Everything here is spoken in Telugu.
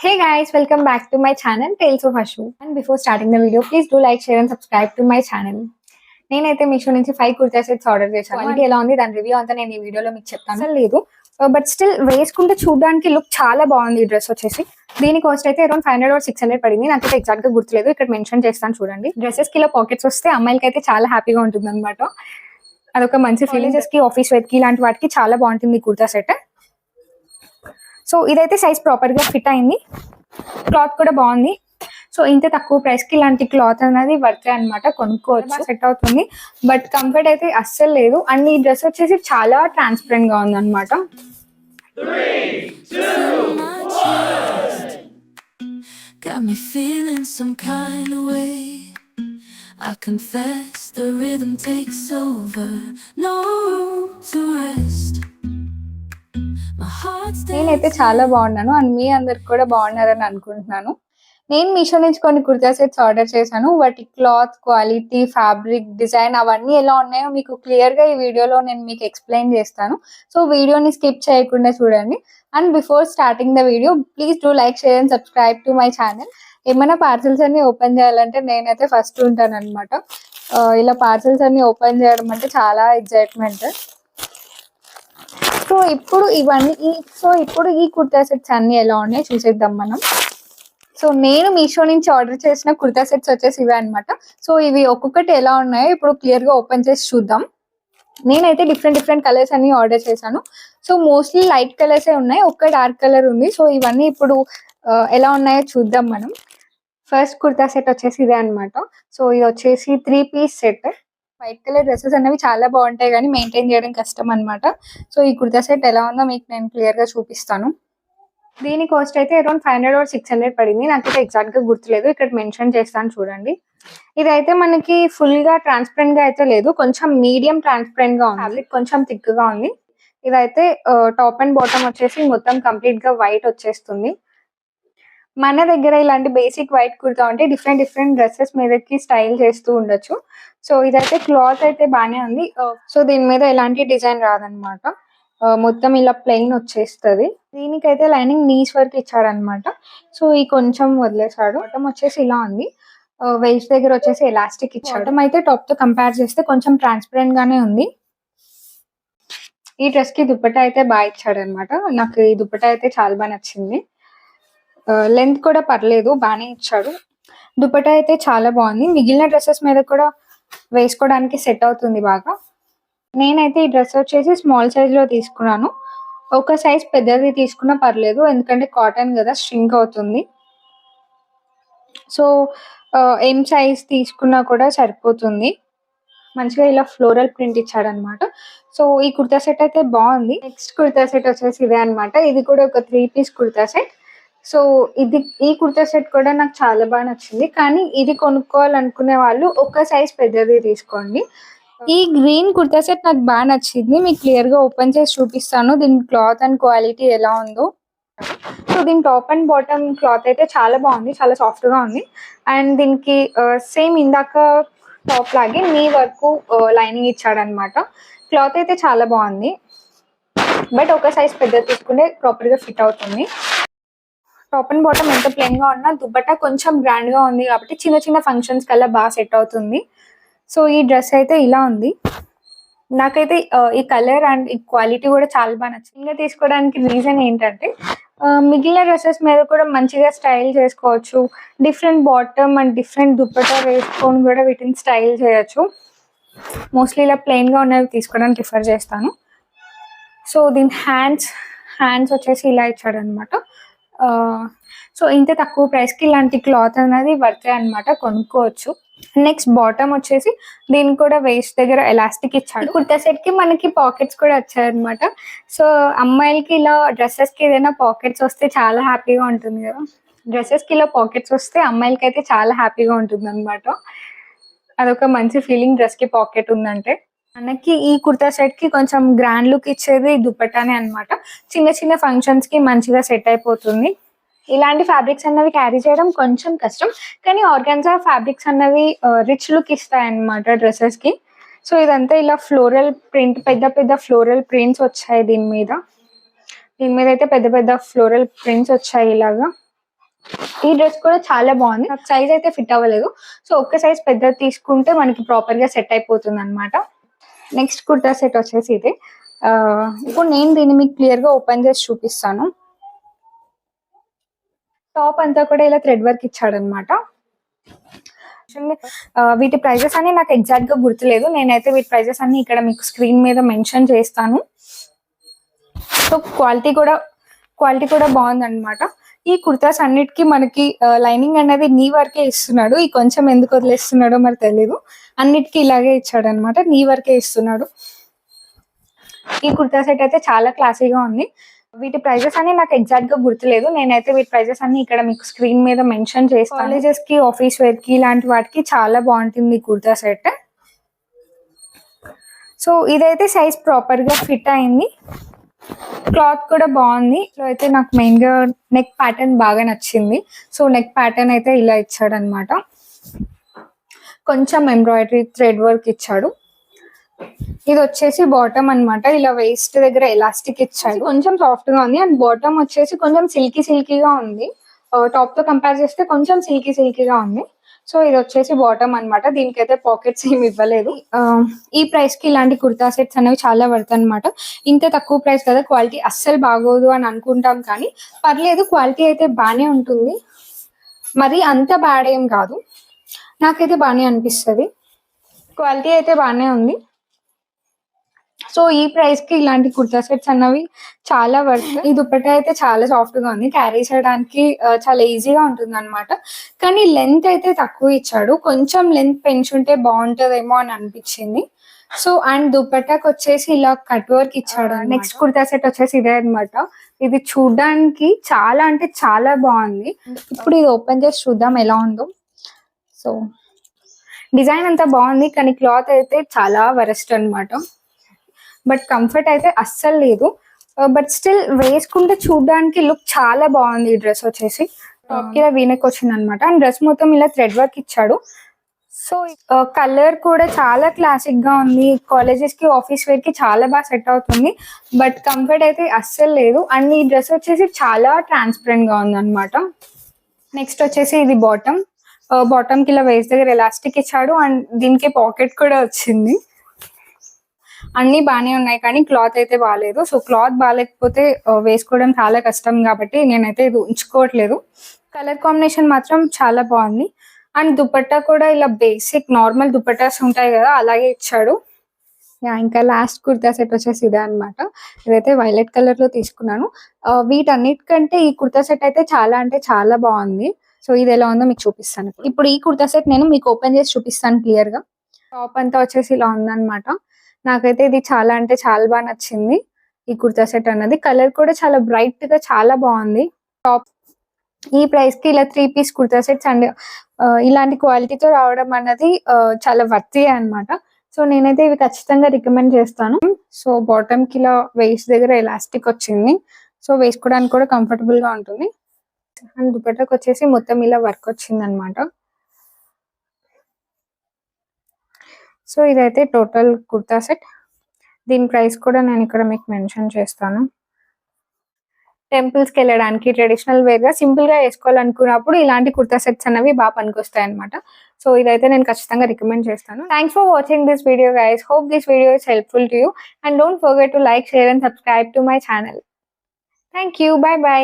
Hey guys, welcome back to my channel Tales of Ashu. And before starting the video, please do like, share and subscribe to my channel. నేనైతే మీషో నుంచి 5 కుర్తా సెట్స్ ఆర్డర్ చేశాను. క్వాలిటీ ఎలా ఉంది దాని రివ్యూ అంతా నేను ఈ వీడియోలో మీకు చెప్తాను. అసలు లేదు బట్ స్టిల్ వేసుకుంటే చూడడానికి లుక్ చాలా బాగుంది. ఈ డ్రెస్ వచ్చేసి దీని కాస్ట్ అయితే అరౌండ్ 500 or 600 పడింది. నాకైతే ఎగ్జాక్ట్ గా గుర్తులేదు, ఇక్కడ మెన్షన్ చేస్తాను చూడండి. డ్రెస్సెస్ కి ఇలా పాకెట్స్ వస్తే అమ్మాయిలకి అయితే చాలా హ్యాపీగా ఉంటుంది అనమాట. అదొక మంచి ఫీలింగ్స్ కి, ఆఫీస్ వేర్ కి ఇలాంటి వాటికి చాలా బాగుంటుంది కుర్తా సెట్. సో ఇదైతే సైజ్ ప్రాపర్ గా ఫిట్ అయింది, క్లాత్ కూడా బాగుంది. సో ఇంత తక్కువ ప్రైస్ కి ఇలాంటి క్లాత్ అనేది వర్తే అనమాట, కొనుక్కోవచ్చు, సెట్ అవుతుంది. బట్ కంఫర్ట్ అయితే అస్సలు లేదు. అండ్ ఈ డ్రెస్ వచ్చేసి చాలా ట్రాన్స్పరెంట్ గా ఉంది అనమాట. Got me feeling some kind of way. I confess the rhythm takes over. No room to rest. నేనైతే చాలా బాగున్నాను అండ్ మీ అందరికి కూడా బాగున్నారని అనుకుంటున్నాను. నేను మీషో నుంచి కొన్ని కుర్తా సెట్స్ ఆర్డర్ చేశాను. వాటి క్లాత్ క్వాలిటీ, ఫ్యాబ్రిక్, డిజైన్ అవన్నీ ఎలా ఉన్నాయో మీకు క్లియర్ గా ఈ వీడియోలో నేను మీకు ఎక్స్ప్లెయిన్ చేస్తాను. సో వీడియోని స్కిప్ చేయకుండా చూడండి. And before starting the video please do like, share and subscribe to my channel. ఏమైనా పార్సల్స్ అన్ని ఓపెన్ చేయాలంటే నేనైతే ఫస్ట్ ఉంటాను అనమాట. ఇలా పార్సల్స్ అన్ని ఓపెన్ చేయడం అంటే చాలా ఎక్సైట్మెంట్. సో ఇప్పుడు ఈ కుర్తా సెట్స్ అన్ని ఎలా ఉన్నాయి చూసేద్దాం మనం. సో నేను మీషో నుంచి ఆర్డర్ చేసిన కుర్తా సెట్స్ వచ్చేసి ఇవే అనమాట. సో ఇవి ఒక్కొక్కటి ఎలా ఉన్నాయో ఇప్పుడు క్లియర్ గా ఓపెన్ చేసి చూద్దాం. నేనైతే డిఫరెంట్ కలర్స్ అన్ని ఆర్డర్ చేశాను. సో మోస్ట్లీ లైట్ కలర్సే ఉన్నాయి, ఒక్క డార్క్ కలర్ ఉంది. సో ఇవన్నీ ఇప్పుడు ఎలా ఉన్నాయో చూద్దాం మనం. ఫస్ట్ కుర్తా సెట్ వచ్చేసి ఇదే అనమాట. సో ఇది వచ్చేసి 3 piece set. White colour dresses అనేవి చాలా బాగుంటాయి కానీ మెయింటైన్ చేయడం కష్టం అనమాట. సో ఈ కుర్తా సెట్ ఎలా ఉందో మీకు నేను క్లియర్ గా చూపిస్తాను. దీని కాస్ట్ అయితే అరౌండ్ 500 or 600 పడింది. నాకైతే ఎగ్జాక్ట్ గా గుర్తులేదు, ఇక్కడ మెన్షన్ చేస్తాను చూడండి. ఇదైతే మనకి ఫుల్ గా ట్రాన్స్పరెంట్ గా అయితే లేదు, కొంచెం మీడియం ట్రాన్స్పరెంట్ గా ఉంది, కొంచెం థిక్ గా ఉంది. ఇదైతే టాప్ అండ్ బాటమ్ వచ్చేసి మొత్తం కంప్లీట్ గా వైట్ వచ్చేస్తుంది. మన దగ్గర ఇలాంటి బేసిక్ వైట్ కుర్తా ఉంటే డిఫరెంట్ డ్రెస్సెస్ మీదకి స్టైల్ చేస్తూ ఉండొచ్చు. సో ఇదైతే క్లాత్ అయితే బానే ఉంది. సో దీని మీద ఎలాంటి డిజైన్ రాదనమాట, మొత్తం ఇలా ప్లెయిన్ వచ్చేస్తుంది. దీనికైతే లైనింగ్ నీస్ వరకు ఇచ్చాడనమాట. సో ఈ కొంచెం వదిలేసాడు. బాటమ్ వచ్చేసి ఇలా ఉంది, వెయిస్ట్ దగ్గర వచ్చేసి ఎలాస్టిక్ ఇచ్చాడు. బాటమ్ అయితే టాప్ తో కంపేర్ చేస్తే కొంచెం ట్రాన్స్పరెంట్ గానే ఉంది. ఈ డ్రెస్ కి దుపట్టా అయితే బాగా ఇచ్చాడు అనమాట. నాకు ఈ దుపట్టా అయితే చాలా బాగా నచ్చింది. లెంత్ కూడా పర్లేదు, బాగానే ఇచ్చాడు. దుపట్టా అయితే చాలా బాగుంది, మిగిలిన డ్రెస్సెస్ మీద కూడా వేసుకోవడానికి సెట్ అవుతుంది బాగా. నేనైతే ఈ డ్రెస్ వచ్చేసి స్మాల్ సైజ్ లో తీసుకున్నాను. ఒక సైజ్ పెద్దది తీసుకున్నా పర్లేదు, ఎందుకంటే కాటన్ కదా, స్ట్రింక్ అవుతుంది. సో ఎం సైజ్ తీసుకున్నా కూడా సరిపోతుంది. మంచిగా ఇలా ఫ్లోరల్ ప్రింట్ ఇచ్చాడు అనమాట. సో ఈ కుర్తా సెట్ అయితే బాగుంది. నెక్స్ట్ కుర్తా సెట్ వచ్చేసి ఇదే అనమాట. ఇది కూడా ఒక 3 piece కుర్తా సెట్. సో ఈ కుర్తా సెట్ కూడా నాకు చాలా బాగా నచ్చింది. కానీ ఇది కొనుక్కోవాలనుకునే వాళ్ళు ఒక సైజ్ పెద్దది తీసుకోండి. ఈ గ్రీన్ కుర్తా సెట్ నాకు బాగా నచ్చింది, మీకు క్లియర్ గా ఓపెన్ చేసి చూపిస్తాను దీని క్లాత్ అండ్ క్వాలిటీ ఎలా ఉందో. సో దీని టాప్ అండ్ బాటమ్ క్లాత్ అయితే చాలా బాగుంది, చాలా సాఫ్ట్ గా ఉంది. అండ్ దీనికి సేమ్ ఇందాక టాప్ లాగే నీ వరకు లైనింగ్ ఇచ్చాడనమాట. క్లాత్ అయితే చాలా బాగుంది, బట్ ఒక సైజ్ పెద్దది తీసుకుంటే ప్రాపర్ గా ఫిట్ అవుతుంది. టాప్ అండ్ బాటమ్ ఎంత ప్లెయిన్ గా ఉన్నా దుపట్టా కొంచెం గ్రాండ్ గా ఉంది కాబట్టి చిన్న ఫంక్షన్స్ కల్లా బాగా సెట్ అవుతుంది. సో ఈ డ్రెస్ అయితే ఇలా ఉంది. నాకైతే ఈ కలర్ అండ్ ఈ క్వాలిటీ కూడా చాలా బాగా నచ్చింది. ఇంకా తీసుకోవడానికి రీజన్ ఏంటంటే మిగిలిన డ్రెస్సెస్ మీద కూడా మంచిగా స్టైల్ చేసుకోవచ్చు. Different bottom and different dupatta వేసుకొని కూడా వీటిని స్టైల్ చేయొచ్చు. మోస్ట్లీ ఇలా ప్లెయిన్ గా ఉన్నవి తీసుకోవడానికి ప్రిఫర్ చేస్తాను. సో దీని హ్యాండ్స్ వచ్చేసి ఇలా ఇచ్చాడు అనమాట. సో ఇంత తక్కువ ప్రైస్ కి ఇలాంటి క్లాత్ అనేది వర్తే అనమాట, కొనుక్కోవచ్చు. నెక్స్ట్ బాటమ్ వచ్చేసి దీనికి కూడా వేస్ట్ దగ్గర ఎలాస్టిక్ ఇచ్చాడు. కుర్తా సెట్ కి మనకి పాకెట్స్ కూడా వచ్చాయన్నమాట. సో అమ్మాయిలకి ఇలా డ్రెస్సెస్ కి ఏదైనా పాకెట్స్ వస్తే చాలా హ్యాపీగా ఉంటుంది కదా. డ్రెస్సెస్ కి ఇలా పాకెట్స్ వస్తే అమ్మాయిలకి అయితే చాలా హ్యాపీగా ఉంటుంది అనమాట. అదొక మంచి ఫీలింగ్ డ్రెస్ కి పాకెట్ ఉందంటే. మనకి ఈ కుర్తా సెట్ కి కొంచెం గ్రాండ్ లుక్ ఇచ్చేది దుపట్టానే అనమాట. చిన్న ఫంక్షన్స్ కి మంచిగా సెట్ అయిపోతుంది. ఇలాంటి ఫ్యాబ్రిక్స్ అన్నవి క్యారీ చేయడం కొంచెం కష్టం, కానీ ఆర్గాన్జా ఫ్యాబ్రిక్స్ అన్నవి రిచ్ లుక్ ఇస్తాయి అన్నమాట డ్రెస్సెస్ కి. సో ఇదంతా ఇలా ఫ్లోరల్ ప్రింట్, పెద్ద ఫ్లోరల్ ప్రింట్స్ వచ్చాయి దీని మీద అయితే పెద్ద ఫ్లోరల్ ప్రింట్స్ వచ్చాయి ఇలాగా. ఈ డ్రెస్ కూడా చాలా బాగుంది. నాకు సైజ్ అయితే ఫిట్ అవ్వలేదు. సో ఒక్క సైజ్ పెద్దది తీసుకుంటే మనకి ప్రాపర్ గా సెట్ అయిపోతుంది అనమాట. నెక్స్ట్ కుర్తా సెట్ వచ్చేసి ఇది. ఇప్పుడు నేను దీన్ని మీకు క్లియర్ గా ఓపెన్ చేసి చూపిస్తాను. టాప్ అంతా కూడా ఇలా థ్రెడ్ వర్క్ ఇచ్చాడనమాట. వీటి ప్రైజెస్ అన్ని నాకు ఎగ్జాక్ట్ గా గుర్తులేదు. నేనైతే వీటి ప్రైజెస్ అన్ని ఇక్కడ మీకు స్క్రీన్ మీద మెన్షన్ చేస్తాను. సో క్వాలిటీ కూడా బాగుందన్నమాట. ఈ కుర్తాస్ అన్నిటికీ మనకి లైనింగ్ అనేది నీ వరకే ఇస్తున్నాడు. ఈ కొంచెం ఎందుకు వదిలేస్తున్నాడో మరి తెలీదు. అన్నిటికీ ఇలాగే ఇచ్చాడు అనమాట, నీ వరకే ఇస్తున్నాడు. ఈ కుర్తా సెట్ అయితే చాలా క్లాసీగా ఉంది. వీటి ప్రైజెస్ అన్ని నాకు ఎగ్జాక్ట్ గా గుర్తులేదు. నేనైతే వీటి ప్రైజెస్ అన్ని ఇక్కడ మీకు స్క్రీన్ మీద మెన్షన్ చేస్తాను. కాలేజెస్ కి, ఆఫీస్ వేర్ కి ఇలాంటి వాటికి చాలా బాగుంటుంది ఈ కుర్తా సెట్. సో ఇదైతే సైజ్ ప్రాపర్ గా ఫిట్ అయింది. క్లాత్ కూడా బాగుంది. సో అయితే నాకు మెయిన్ గా నెక్ ప్యాటర్న్ బాగా నచ్చింది. సో నెక్ ప్యాటర్న్ అయితే ఇలా ఇచ్చాడు అనమాట. కొంచెం ఎంబ్రాయిడరీ థ్రెడ్ వర్క్ ఇచ్చాడు. ఇది వచ్చేసి బాటమ్ అన్నమాట. ఇలా వేస్ట్ దగ్గర ఎలాస్టిక్ ఇచ్చాడు. కొంచెం సాఫ్ట్ గా ఉంది. అండ్ బాటమ్ వచ్చేసి కొంచెం సిల్కీగా ఉంది. టాప్ తో కంపేర్ చేస్తే కొంచెం సిల్కీగా ఉంది. సో ఇది వచ్చేసి బాటమ్ అన్నమాట. దీనికైతే పాకెట్స్ ఏమి ఇవ్వలేదు. ఈ ప్రైస్ కి ఇలాంటి కుర్తా సెట్స్ అనేవి చాలా వర్త్ అనమాట. ఇంత తక్కువ ప్రైస్ కదా, క్వాలిటీ అస్సలు బాగోదు అని అనుకుంటాం, కానీ పర్లేదు, క్వాలిటీ అయితే బాగానే ఉంటుంది. మరి అంత బ్యాడ్ ఏం కాదు, నాకైతే బాగానే అనిపిస్తుంది. క్వాలిటీ అయితే బాగానే ఉంది. సో ఈ ప్రైస్ కి ఇలాంటి కుర్తా సెట్స్ అన్నవి చాలా వర్త్. ఈ దుపట్టా అయితే చాలా సాఫ్ట్ గా ఉంది. క్యారీ చేయడానికి చాలా ఈజీగా ఉంటుంది అనమాట. కానీ లెంత్ అయితే తక్కువ ఇచ్చాడు. కొంచెం లెంత్ పెంచుంటే బాగుంటుందేమో అని అనిపించింది. సో అండ్ దుపట్టాకి వచ్చేసి ఇలా కట్ వర్క్ ఇచ్చాడు. నెక్స్ట్ కుర్తా సెట్ వచ్చేసి ఇదే అనమాట. ఇది చూడడానికి చాలా అంటే చాలా బాగుంది. ఇప్పుడు ఇది ఓపెన్ చేసి చూద్దాం ఎలా ఉందో. సో డిజైన్ అంతా బాగుంది, కానీ క్లాత్ అయితే చాలా వరస్ట్ అనమాట. బట్ కంఫర్ట్ అయితే అస్సలు లేదు. బట్ స్టిల్ వేసుకుంటే చూడడానికి లుక్ చాలా బాగుంది. ఈ డ్రెస్ వచ్చేసి టాప్ కి ఇలా వీనెక్ వచ్చింది అనమాట. అండ్ డ్రెస్ మొత్తం ఇలా థ్రెడ్ వర్క్ ఇచ్చాడు. సో కలర్ కూడా చాలా క్లాసిక్ గా ఉంది. కాలేజెస్ కి, ఆఫీస్ వేర్ కి చాలా బాగా సెట్ అవుతుంది. బట్ కంఫర్ట్ అయితే అస్సలు లేదు. అండ్ ఈ డ్రెస్ వచ్చేసి చాలా ట్రాన్స్పరెంట్ గా ఉంది అనమాట. నెక్స్ట్ వచ్చేసి ఇది బాటమ్. బాటమ్ కి ఇలా వేస్ట్ దగ్గర ఎలాస్టిక్ ఇచ్చాడు. అండ్ దీనికి పాకెట్ కూడా వచ్చింది. అన్ని బాగానే ఉన్నాయి, కానీ క్లాత్ అయితే బాగాలేదు. సో క్లాత్ బాగాలేకపోతే వేసుకోవడం చాలా కష్టం, కాబట్టి నేనైతే ఇది ఉంచుకోవట్లేదు. కలర్ కాంబినేషన్ మాత్రం చాలా బాగుంది. అండ్ దుపట్టా కూడా ఇలా బేసిక్ నార్మల్ దుపట్టాస్ ఉంటాయి కదా, అలాగే ఇచ్చాడు. ఇంకా లాస్ట్ కుర్తా సెట్ వచ్చేసి ఇదే అనమాట. ఇదైతే వైలెట్ కలర్ లో తీసుకున్నాను. వీటన్నిటికంటే ఈ కుర్తా సెట్ అయితే చాలా అంటే చాలా బాగుంది. సో ఇది ఎలా ఉందో మీకు చూపిస్తాను. ఇప్పుడు ఈ కుర్తా సెట్ నేను మీకు ఓపెన్ చేసి చూపిస్తాను క్లియర్ గా. టాప్ అంతా వచ్చేసి ఇలా ఉందన్నమాట. నాకైతే ఇది చాలా అంటే చాలా బాగా నచ్చింది. ఈ కుర్తా సెట్ అన్నది కలర్ కూడా చాలా బ్రైట్ గా చాలా బాగుంది. టాప్ ఈ ప్రైస్ కి ఇలా 3 పీస్ కుర్తా సెట్స్ అండ్ ఇలాంటి క్వాలిటీతో రావడం అన్నది చాలా వర్తీ అనమాట. సో నేనైతే ఇవి ఖచ్చితంగా రికమెండ్ చేస్తాను. సో బాటమ్ కి ఇలా వేస్ట్ దగ్గర ఎలాస్టిక్ వచ్చింది. సో వేసుకోవడానికి కూడా కంఫర్టబుల్ గా ఉంటుంది. అండ్ దుపట్టాకి వచ్చేసి మొత్తం ఇలా వర్క్ వచ్చింది అనమాట. సో ఇదైతే టోటల్ కుర్తా సెట్. దీని ప్రైస్ కూడా నేను ఇక్కడ మీకు మెన్షన్ చేస్తాను. టెంపుల్స్కి వెళ్ళడానికి, ట్రెడిషనల్ వేర్గా సింపుల్గా వేసుకోవాలనుకున్నప్పుడు ఇలాంటి కుర్తా సెట్స్ అనేవి బాగా పనికొస్తాయి అనమాట. సో ఇదైతే నేను ఖచ్చితంగా రికమెండ్ చేస్తాను. Thanks for watching this video guys. Hope this video is helpful to you and don't forget to like, share and subscribe to my channel. Thank you. By by.